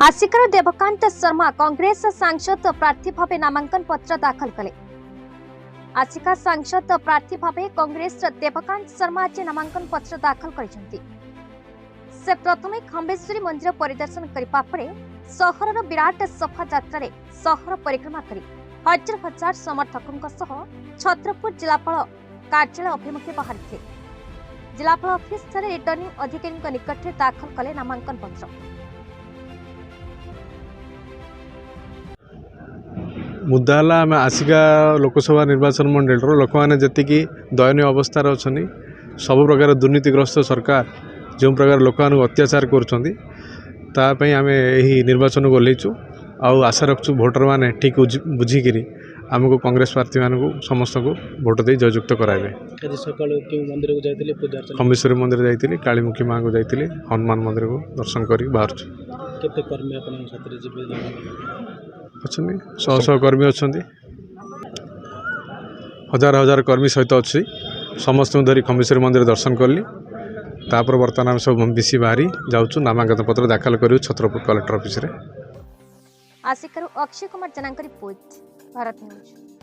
आसिकार देवकांत शर्मा कांग्रेस सांसद प्रार्थी भाव नामांकन पत्र दाखल कले। आसिका सांसद प्रार्थी भाव कांग्रेस देवकांत शर्मा आज नामांकन पत्र दाखल करिसेंती। से प्रथमे खंबेश्वरी मंदिर परिदर्शन करने परे सहर विराट सफा यात्रा रे सहर परिक्रमा करी हजार हजार समर्थकों सह छत्रपुर जिलापाल कार्यालय अभिमुखे बाहरी जिलापाल ऑफिस रिटर्निंग अधिकारी निकट में दाखल कले नामांकन पत्र। मुद्दा है आम आसिका लोकसभा निर्वाचन मंडल लोक मैंने जी दयनीय अवस्था अच्छा सब प्रकार दुर्नीतिग्रस्त सरकार जो प्रकार लोक अत्याचार करपी आम यही निर्वाचन को ओल्लैचु आशा रखु भोटर मैंने ठीक बुझिक आमको कांग्रेस प्रार्थी मानक समस्त को भोट दे जययुक्त कराइबे। खंबेश्वरी मंदिर जाइली, कालीमुखी माँ को जाइली, हनुमान मंदिर को दर्शन कर बाहर अच्छा शह कर्मी अच्छा हजार हजार कर्मी सहित अच्छी समस्त धरी खंबेश्वरी मंदिर दर्शन कली तापर बर्तमान आम सब मिसी बाहरी जाऊँ नामांकन पत्र दाखल करूँ छत्रपुर कलेक्टर ऑफिस रे। आसिकारू अक्षय कुमार जनांक रिपोर्ट भारत न्यूज।